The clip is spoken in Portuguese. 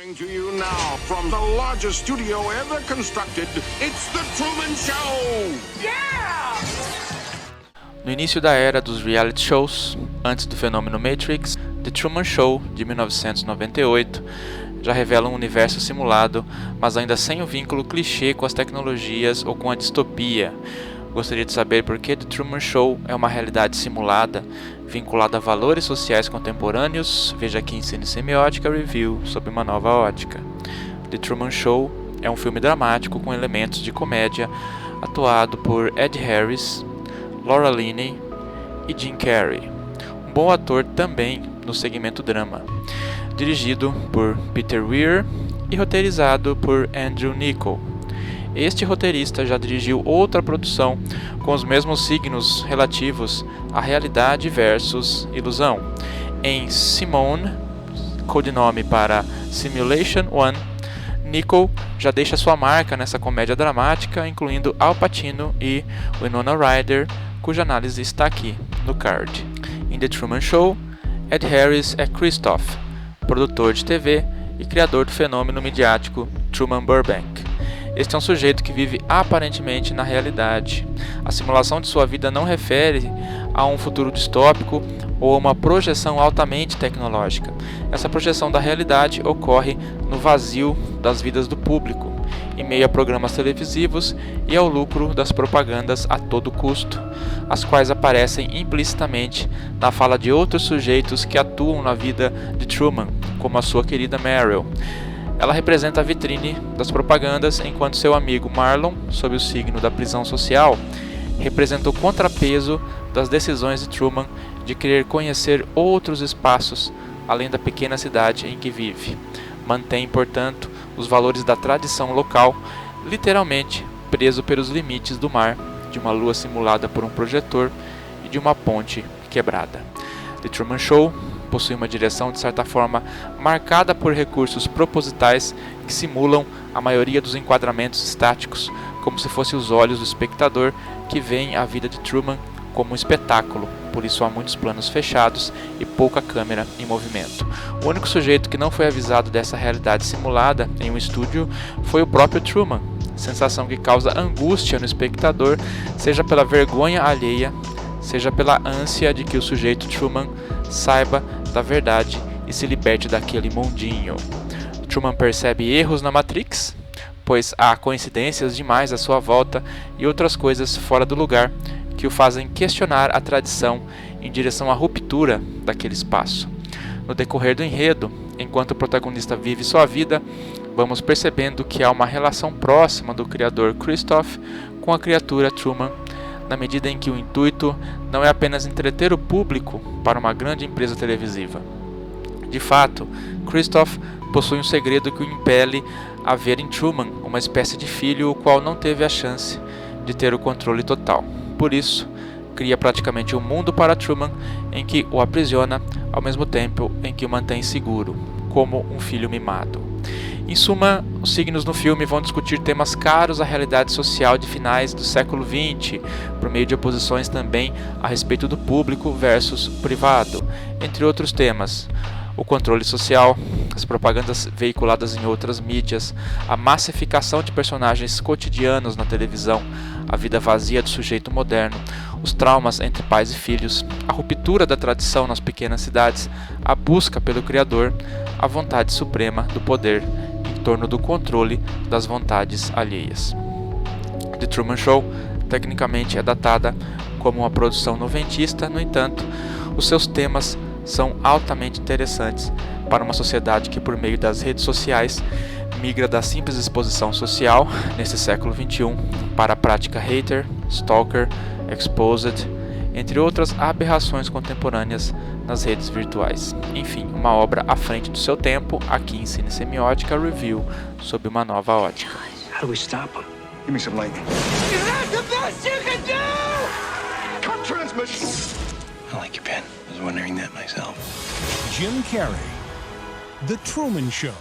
Coming to you now from the largest studio ever constructed, it's The Truman Show! Yeah! No início da era dos reality shows, antes do fenômeno Matrix, The Truman Show, de 1998, já revela um universo simulado, mas ainda sem o vínculo clichê com as tecnologias ou com a distopia. Gostaria de saber por que The Truman Show é uma realidade simulada, vinculada a valores sociais contemporâneos? Veja aqui em Cine Semiótica Review sob uma nova ótica. The Truman Show é um filme dramático com elementos de comédia, atuado por Ed Harris, Laura Linney e Jim Carrey, um bom ator também no segmento drama. Dirigido por Peter Weir e roteirizado por Andrew Niccol. Este roteirista já dirigiu outra produção com os mesmos signos relativos à realidade versus ilusão. Em Simone, codinome para Simulation One, Niccol já deixa sua marca nessa comédia dramática, incluindo Al Pacino e Winona Ryder, cuja análise está aqui no card. Em The Truman Show, Ed Harris é Christoph, produtor de TV e criador do fenômeno midiático Truman Burbank. Este é um sujeito que vive aparentemente na realidade. A simulação de sua vida não refere a um futuro distópico ou a uma projeção altamente tecnológica. Essa projeção da realidade ocorre no vazio das vidas do público, em meio a programas televisivos e ao lucro das propagandas a todo custo, as quais aparecem implicitamente na fala de outros sujeitos que atuam na vida de Truman, como a sua querida Meryl. Ela representa a vitrine das propagandas, enquanto seu amigo Marlon, sob o signo da prisão social, representa o contrapeso das decisões de Truman de querer conhecer outros espaços além da pequena cidade em que vive. Mantém, portanto, os valores da tradição local, literalmente preso pelos limites do mar, de uma lua simulada por um projetor e de uma ponte quebrada. The Truman Show possui uma direção de certa forma marcada por recursos propositais que simulam a maioria dos enquadramentos estáticos, como se fossem os olhos do espectador que vê a vida de Truman como um espetáculo, por isso há muitos planos fechados e pouca câmera em movimento. O único sujeito que não foi avisado dessa realidade simulada em um estúdio foi o próprio Truman, sensação que causa angústia no espectador, seja pela vergonha alheia, seja pela ânsia de que o sujeito Truman saiba da verdade e se liberte daquele mundinho. Truman percebe erros na Matrix, pois há coincidências demais à sua volta e outras coisas fora do lugar que o fazem questionar a tradição em direção à ruptura daquele espaço. No decorrer do enredo, enquanto o protagonista vive sua vida, vamos percebendo que há uma relação próxima do criador Christoph com a criatura Truman, na medida em que o intuito não é apenas entreter o público para uma grande empresa televisiva. De fato, Christoph possui um segredo que o impele a ver em Truman uma espécie de filho o qual não teve a chance de ter o controle total. Por isso, cria praticamente um mundo para Truman em que o aprisiona, ao mesmo tempo em que o mantém seguro, como um filho mimado. Em suma, os signos no filme vão discutir temas caros à realidade social de finais do século XX, por meio de oposições também a respeito do público versus privado, entre outros temas. O controle social, as propagandas veiculadas em outras mídias, a massificação de personagens cotidianos na televisão, a vida vazia do sujeito moderno, os traumas entre pais e filhos, a ruptura da tradição nas pequenas cidades, a busca pelo Criador, a vontade suprema do poder em torno do controle das vontades alheias. The Truman Show tecnicamente é datada como uma produção noventista, no entanto, os seus temas são altamente interessantes para uma sociedade que, por meio das redes sociais, migra da simples exposição social, nesse século XXI, para a prática hater, stalker, exposed, entre outras aberrações contemporâneas nas redes virtuais. Enfim, uma obra à frente do seu tempo, aqui em Cine Semiótica Review, sob uma nova ótica. How do we stop him? Give me some lightning. Is that the best you can do? Cut transmission! I like your pen. I was wondering that myself. Jim Carrey, The Truman Show.